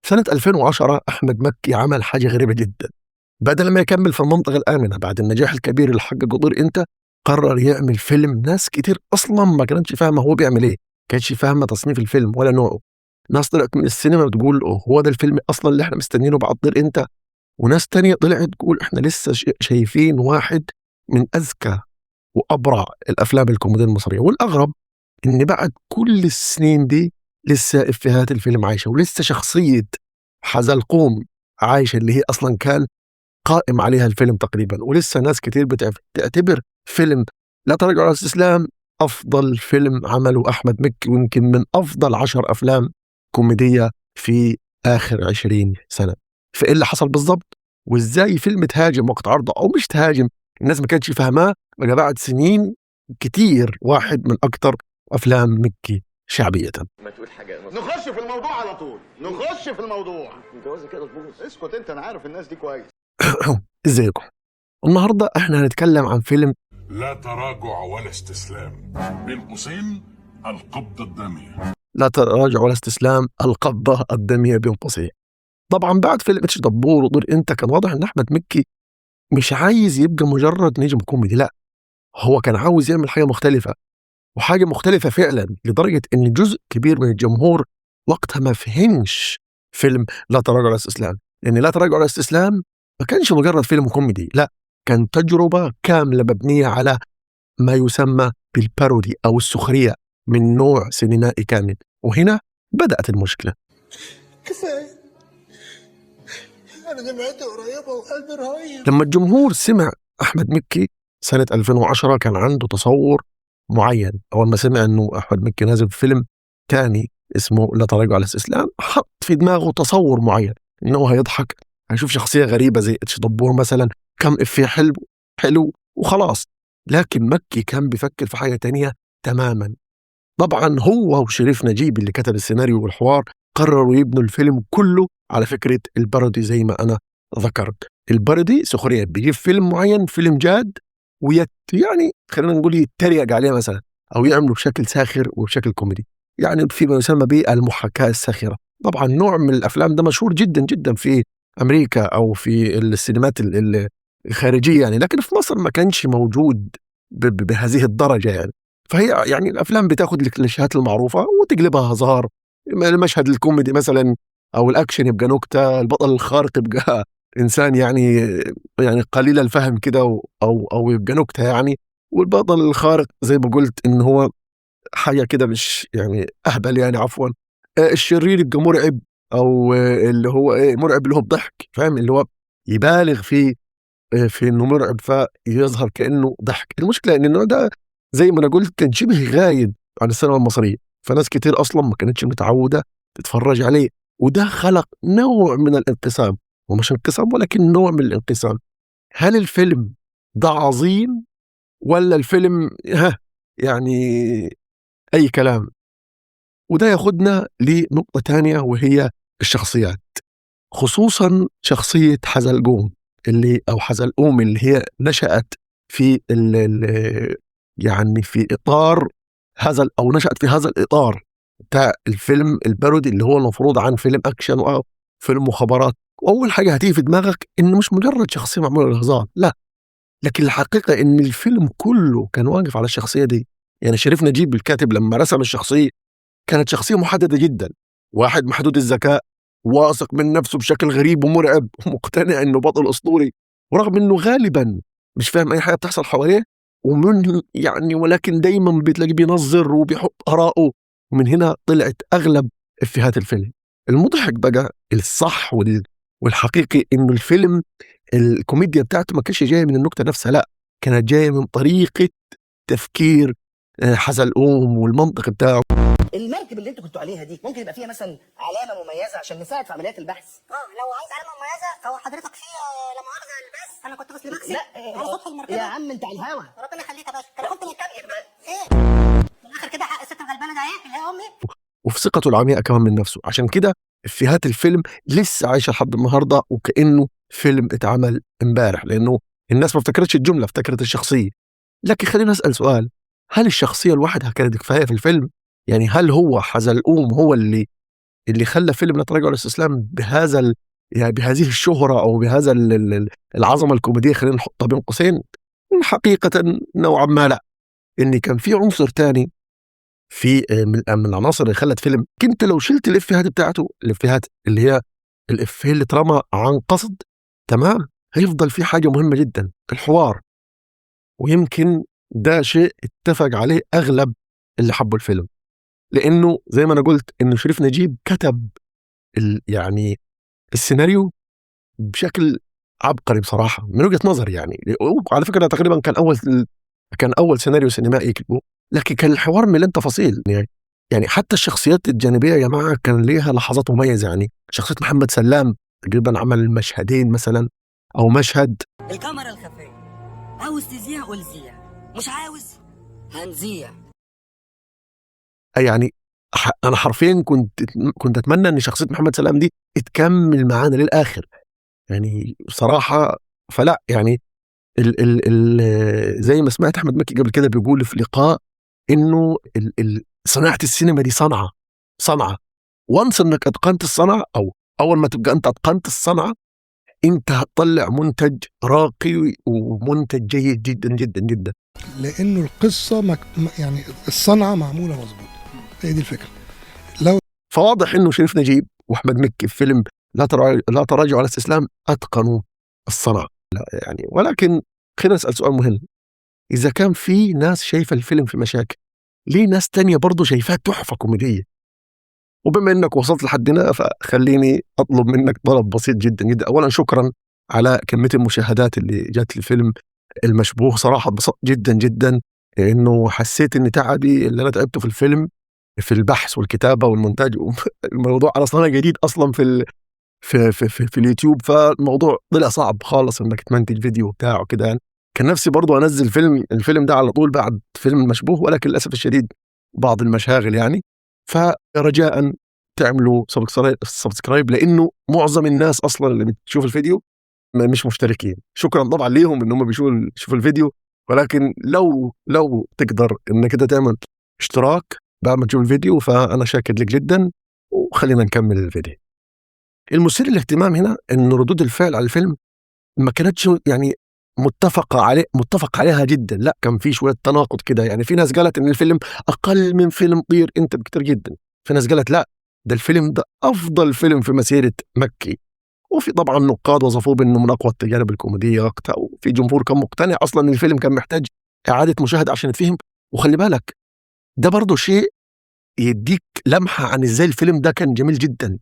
سنة 2010 أحمد مكي عمل حاجة غريبة جدا. بدل ما يكمل في المنطقة الآمنة بعد النجاح الكبير اللي حققه طير أنت، قرر يعمل فيلم ناس كتير أصلا ما كانتش فاهمة هو بيعمل إيه، كانتش فاهمة تصنيف الفيلم ولا نوعه. ناس طلعت من السينما بتقول هو ده الفيلم أصلا اللي إحنا مستنينه بعد طير أنت، وناس تانية طلعت تقول إحنا لسه شايفين واحد من أذكى وأبرع الأفلام الكوميدية المصرية. والأغرب إن بعد كل السنين دي لسه إفيهات الفيلم عايشة، ولسه شخصية حزلقوم عايشة اللي هي أصلا كان قائم عليها الفيلم تقريبا. ولسه ناس كتير بتعتبر فيلم لا تراجع ولا استسلام أفضل فيلم عمله أحمد مكي، ويمكن من أفضل 10 أفلام كوميدية في آخر 20 سنة. فإيه اللي حصل بالضبط؟ وإزاي فيلم تهاجم وقت عرضه أو مش تهاجم، الناس ما كانتش فاهماه، بقى بعد سنين كتير واحد من أكتر أفلام مكي شعبية. ما تقول حاجة نخش في الموضوع على طول، نخش في الموضوع. الجوازة كده تبوظ. اسكت انت، انا عارف الناس دي كويس. ازيكم؟ النهاردة احنا هنتكلم عن فيلم لا تراجع ولا استسلام، بين قوسين القبضة الدامية. لا تراجع ولا استسلام، القبضة الدامية بين قوسين. طبعا بعد فيلم اتش دبور وطير انت كان واضح ان احمد مكي مش عايز يبقى مجرد نجم كوميدي، لا، هو كان عاوز يعمل حاجة مختلفة، وحاجة مختلفة فعلا، لدرجة ان جزء كبير من الجمهور وقتها ما فهمش فيلم لا تراجع ولا استسلام. لان لا تراجع ولا استسلام ما كانش مجرد فيلم كوميدي، لا، كان تجربة كاملة مبنية على ما يسمى بالبارودي أو السخرية من نوع سينمائي كامل. وهنا بدأت المشكلة. كفايه، انا دمعتي قريبه وقلبي رهيب. لما الجمهور سمع أحمد مكي سنة 2010 كان عنده تصور معين. أول ما سمع أنه أحمد مكي نازل فيلم تاني اسمه لا تراجع ولا استسلام، حط في دماغه تصور معين أنه هيضحك، هيشوف شخصية غريبة زي اتش دبور مثلا، كم إفيه حلو حلو وخلاص. لكن مكي كان بيفكر في حاجة تانية تماما. طبعا هو وشريف نجيب اللي كتب السيناريو والحوار قرروا يبنوا الفيلم كله على فكرة البارودي. زي ما أنا ذكرت، البارودي سخرية، بيجيب فيلم معين، فيلم جاد، يعني خلينا نقول يتريق عليه مثلا، أو يعمله بشكل ساخر وبشكل كوميدي، يعني فيما يسمى بالمحاكاة الساخرة. طبعا نوع من الأفلام ده مشهور جدا جدا في أمريكا أو في السينمات الخارجية يعني، لكن في مصر ما كانش موجود بهذه الدرجة يعني. فهي يعني الأفلام بتاخد الكليشيهات المعروفة وتقلبها هزار. المشهد الكوميدي مثلا أو الأكشن يبقى نكتة، البطل الخارق يبقى إنسان يعني قليل الفهم كده، أو يبقى نكتة يعني، والبطل الخارق زي ما قلت إن هو حاجة كده مش يعني أهبل يعني، عفوا. الشرير يبقى مرعب، أو اللي هو مرعب اللي هو بضحك، فاهم، اللي هو يبالغ في إنه مرعب فيظهر كأنه ضحك. المشكلة إن النوع ده زي ما أنا قلت كان شبه غايب عن السينما المصرية، فناس كتير أصلا ما كانتش متعودة تتفرج عليه، وده خلق نوع من الانقسام، ومش انقسام ولكن نوع من الانقسام. هل الفيلم ده عظيم ولا الفيلم يعني أي كلام؟ وده ياخدنا لنقطة تانية، وهي الشخصيات، خصوصا شخصية حزلقوم أو حزلقوم اللي هي نشأت في يعني في إطار هذا، أو نشأت في هذا الإطار بتاع الفيلم البارودي اللي هو المفروض عن فيلم أكشن أو فيلم مخابرات. وأول حاجة هتيجي في دماغك إنه مش مجرد شخصية معمولة للهزار، لا، لكن الحقيقة إن الفيلم كله كان واقف على الشخصية دي. يعني شريف نجيب الكاتب لما رسم الشخصية كانت شخصية محددة جدا، واحد محدود الذكاء، واثق من نفسه بشكل غريب ومرعب، ومقتنع انه بطل اسطوري، ورغم انه غالبا مش فاهم اي حاجة بتحصل حواليه، ومن يعني ولكن دايما بتلاقيه بينظر وبيحط آراءه. ومن هنا طلعت اغلب افيهات الفيلم. المضحك بقى الصح والحقيقي انه الفيلم الكوميديا بتاعته ما كانش جايه من النكتة نفسها، لا، كانت جايه من طريقة تفكير حزلقوم والمنطق بتاعه. المركب اللي انتوا كنتوا عليها دي ممكن يبقى فيها مثلا علامه مميزه عشان نساعد في عمليات البحث. لو عايز علامه مميزه فهو حضرتك في لا مؤاخذه البس انا كنت غسل مكسي لا على سطح المركبه. يا عم انت على الهوا. ربنا يخليك يا باشا، انا كنت متكبر ايه في الاخر كده حق الست الغلبانه ده ايه اللي هي امي. وفي ثقته العمياء كمان من نفسه. عشان كده افيهات الفيلم لسه عايشه لحد النهارده وكانه فيلم اتعمل امبارح، لانه الناس ما افتكرتش الجمله، افتكرت الشخصيه. لكن خلينا نسال سؤال، هل الشخصيه الواحده كانت كفايه في الفيلم؟ يعني هل هو حزلقوم هو اللي اللي خلى فيلم لا تراجع ولا استسلام بهذا يعني بهذه الشهرة أو بهذا العظمة الكوميدية، خلينا نحطها بين قوسين، حقيقة نوعا ما لا، إن كان في عنصر تاني في من العناصر اللي خلت فيلم، كنت لو شلت الإفيهات بتاعته، الإفيهات اللي هي الإفيه اللي ترمى عن قصد، تمام، هيفضل في حاجة مهمة جدا، الحوار. ويمكن ده شيء اتفق عليه أغلب اللي حبوا الفيلم، لأنه زي ما أنا قلت إنه شريف نجيب كتب يعني السيناريو بشكل عبقري بصراحة من وجهة نظر يعني. وعلى فكرة تقريبا كان أول سيناريو سينمائي يكتبه، لكن كان الحوار مليان تفاصيل يعني حتى الشخصيات الجانبية يا جماعة كان ليها لحظات مميزة. يعني شخصية محمد سلام تقريبا عمل مشهدين مثلا أو مشهد. الكاميرا الخفية، عاوز تذيع قول زيع، مش عاوز هنزيع. يعني أنا حرفيا كنت أتمنى إن شخصية محمد سلام دي تكمل معانا للآخر يعني صراحة. فلا يعني زي ما سمعت أحمد مكي قبل كده بيقول في لقاء إنه صناعة السينما دي صنعة وانس إنك أتقنت الصنعة، أو أول ما تبقى أنت أتقنت الصنعة أنت هتطلع منتج راقي ومنتج جيد جدا جدا جدا، لأنه القصة يعني الصنعة معمولة مظبوط. هي دي الفكرة. فواضح إنه شريف نجيب وأحمد مكي في فيلم لا تراجع ولا استسلام أتقنوا الصنعة. لا يعني، ولكن خلينا نسأل سؤال مهم. إذا كان في ناس شايفة الفيلم في مشاكل، ليه ناس تانية برضو شايفاه تحفة كوميدية؟ وبما إنك وصلت لحدنا فخليني أطلب منك طلب بسيط جدا جدا. أولا شكرا على كمية المشاهدات اللي جات للفيلم المشبوه، صراحة اتبسطت جدا جدا، إنه حسيت إن تعبي اللي أنا تعبته في الفيلم في البحث والكتابة والمونتاج الموضوع أصلا جديد أصلا في اليوتيوب، فالموضوع طلع صعب خالص انك تمنتج فيديو بتاعه كده. يعني كان نفسي برضو انزل الفيلم ده على طول بعد فيلم المشبوه، ولكن للاسف الشديد بعض المشاغل يعني. فرجاء تعملوا سبسكرايب لانه معظم الناس اصلا اللي بتشوف الفيديو مش مشتركين. شكرا طبعا ليهم ان هم بيشوفوا الفيديو، ولكن لو تقدر انك كده تعمل اشتراك بعد ما تشوف الفيديو فانا شاكر لك جدا. وخلينا نكمل الفيديو. المثير للاهتمام هنا إنه ردود الفعل على الفيلم ما كانتش يعني متفق عليها جدا، لا كان في شوية تناقض كده. يعني في ناس قالت إن الفيلم أقل من فيلم طير أنت بكتير جدا، في ناس قالت لا ده الفيلم ده أفضل فيلم في مسيرة مكي، وفي طبعا نقاد وصفوه بأنه من أقوى التجارب الكوميدية وقتها، وفي جمهور كان مقتنع أصلا إن الفيلم كان محتاج إعادة مشاهدة عشان يتفهم. وخلي بالك ده برضو شيء يديك لمحة عن إزاي الفيلم ده كان جميل جدا.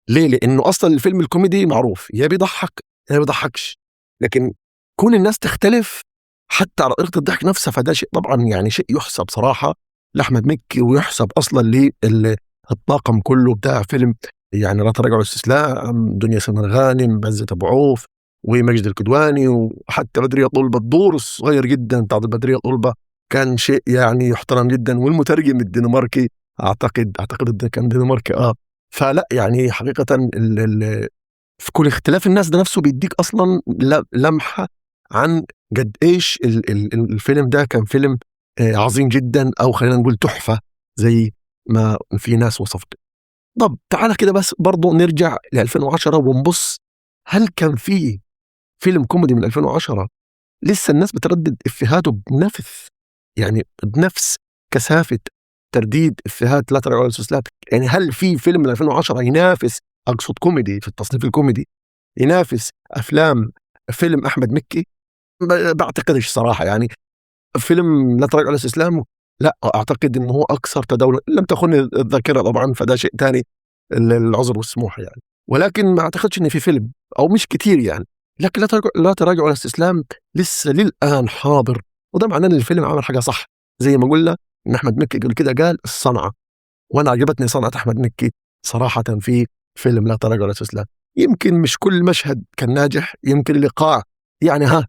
ليه؟ لأنه أصلا الفيلم الكوميدي معروف يا بيضحك يا ما بيضحكش، لكن كون الناس تختلف حتى على طريقة الضحك نفسها فده شيء طبعا يعني شيء يحسب صراحة لأحمد مكي، ويحسب أصلا للطاقم كله بتاع فيلم يعني لا تراجع ولا استسلام، دنيا سمير غانم، عزت أبو عوف، ومجد الكدواني، وحتى بدرية طلبة. الدور الصغير جدا بتاع بدرية طلبة كان شيء يعني يحترم جدا، والمترجم الدنماركي أعتقد كان دنماركي فلا يعني حقيقة في كل اختلاف الناس ده نفسه بيديك أصلا لمحة عن قد إيش الفيلم ده كان فيلم عظيم جدا، أو خلينا نقول تحفة زي ما في ناس وصفت. طب تعالى كده بس برضو نرجع ل 2010 ونبص، هل كان في فيلم كوميدي من 2010 لسه الناس بتردد إفيهاته بنفس كثافة ترديد إفيهات لا تراجع ولا استسلام؟ يعني هل في فيلم من 2010 ينافس، أقصد كوميدي في التصنيف الكوميدي، ينافس فيلم أحمد مكي؟ بعتقدش صراحة. يعني فيلم لا تراجع ولا استسلام لا أعتقد إنه هو أكثر تداولا، لم تخن الذاكرة طبعا فده شيء تاني، العذر والسموح يعني. ولكن ما أعتقدش إن في فيلم أو مش كتير يعني، لكن لا تراجع ولا استسلام لسه للآن حاضر، وده معناه إن الفيلم عمل حاجة صح. زي ما قلنا إن أحمد مكي قبل كده قال الصنعة، وأنا عجبتني صنعة أحمد مكي صراحة في فيلم لا تراجع ولا استسلام. يمكن مش كل مشهد كان ناجح، يمكن اللقاء يعني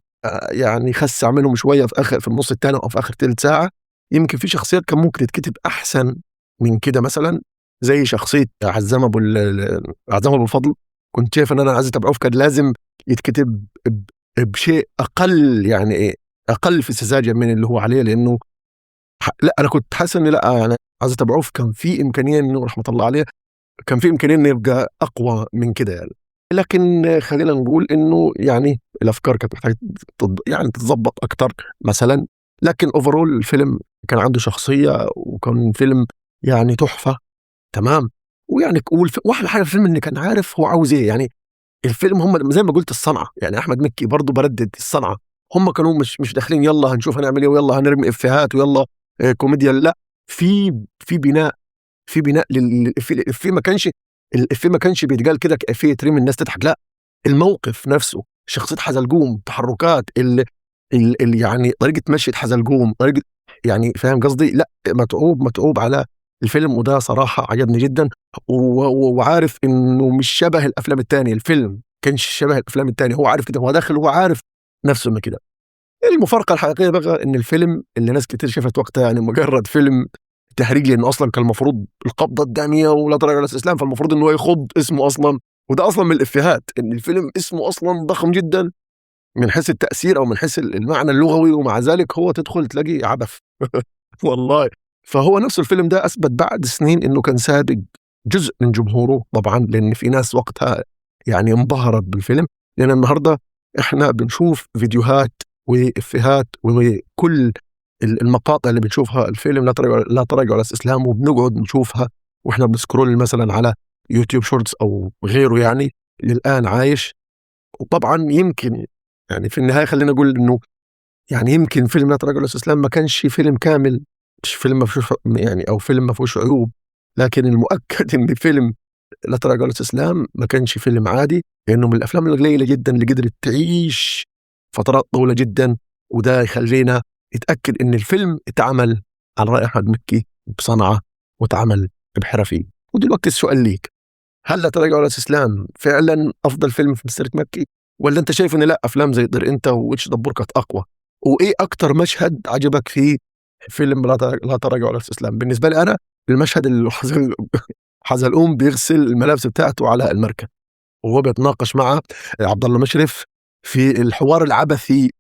يعني خسع منهم شوية في النص الثاني أو في آخر ثلث ساعة. يمكن في شخصيات كان ممكن تتكتب أحسن من كده، مثلا زي شخصية عزام أبو الفضل. كنت شايف إن أنا عزت أبو عوف كان لازم يتكتب بشيء أقل، يعني إيه أقل في السذاجة من اللي هو عليه، لأنه لا أنا كنت حاسس إن لا يعني عزت أبو عوف كان في إمكانية إنه رحمة الله عليه كان في إمكانية إنه يبقى أقوى من كده يعني. لكن خلينا نقول إنه يعني الأفكار كانت محتاجة يعني تتظبط أكتر مثلا. لكن أوفرول الفيلم كان عنده شخصية، وكان فيلم يعني تحفة تمام. ويعني واحلى حاجة في الفيلم إنه كان عارف هو عاوز إيه. يعني الفيلم هم زي ما قلت الصنعة، يعني أحمد مكي برضو بردد الصنعة. هم كانوا مش داخلين يلا هنشوف هنعمل إيه ويلا هنرمي إفيهات ويلا كوميديا. لا، في بناء، في بناء الإفيه. ما كانش بيتقال كده كإفيه ترمي الناس تضحك. لا، الموقف نفسه، شخصية حزلقوم، تحركات يعني طريقة مشية حزلقوم، طريقة يعني فاهم قصدي. لا، متعوب على الفيلم، وده صراحة عجبني جدا. وعارف إنه مش شبه الأفلام التانية. الفيلم كانش شبه الأفلام التانية، هو عارف كده، هو داخل هو عارف نفسه إنه كده. المفارقة الحقيقية بقى إن الفيلم اللي ناس كتير شافت وقتها يعني مجرد فيلم تهريج، لأنه أصلا كان المفروض القبضة الدامية ولا تراجع ولا استسلام، فالمفروض إنه يخض اسمه أصلا. وده أصلا من الإفيهات إن الفيلم اسمه أصلا ضخم جدا من حيث التأثير أو من حيث المعنى اللغوي، ومع ذلك هو تدخل تلاقي عبث والله. فهو نفس الفيلم ده أثبت بعد سنين إنه كان سابق جزء من جمهوره طبعا، لأن في ناس وقتها يعني انبهرت بالفيلم. لأن النهاردة إحنا بنشوف فيديوهات وإفيهات وكل المقاطع اللي بنشوفها الفيلم لا تراجع ولا استسلام، وبنقعد نشوفها وإحنا بنسكرول مثلا على يوتيوب شورتس أو غيره يعني للآن عايش. وطبعا يمكن يعني في النهاية خلينا نقول إنه يعني يمكن فيلم لا تراجع ولا استسلام ما كانش فيلم كامل، مش فيلم ما فيهوش يعني أو فيلم ما فيهوش عيوب. لكن المؤكد إن فيلم لا تراجع ولا استسلام ما كانش فيلم عادي، لأنه من الأفلام القليلة جدا اللي قدرت تعيش فترات طويلة جدا. وده يخلينا نتأكد إن الفيلم اتعمل على رأي أحمد مكي بصنعة واتعمل بحرفية. ودلوقتي السؤال ليك، هل لا تراجع ولا استسلام فعلا أفضل فيلم في مسيرة مكي، ولا أنت شايف إن لا أفلام زي طير أنت وإتش دبور كانت أقوى؟ وإيه أكتر مشهد عجبك في فيلم لا تراجع ولا استسلام؟ بالنسبة لي أنا المشهد اللي حزلقوم بيغسل الملابس بتاعته على المركب وهو بيتناقش مع عبد الله مشرف في الحوار العبثي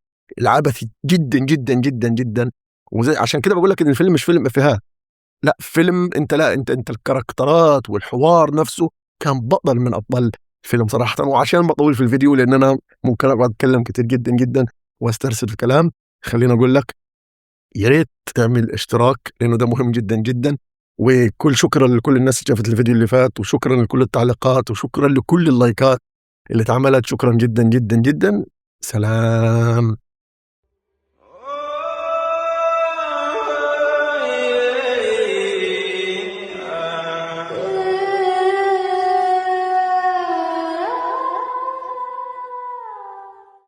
جدا جدا جدا جدا. وزي عشان كده بقول لك ان الفيلم مش فيلم افيهات، لا فيلم انت الكاركترات والحوار نفسه كان بطل من ابطال الفيلم صراحه. وعشان بطول في الفيديو لان انا ممكن اقعد اتكلم كتير جدا جدا واسترسل في الكلام، خليني اقول لك يا ريت تعمل اشتراك لانه ده مهم جدا جدا. وكل شكرا لكل الناس اللي شافت الفيديو اللي فات، وشكرا لكل التعليقات، وشكرا لكل اللايكات اللي اتعملت. شكرا جدا جدا جدا. سلام.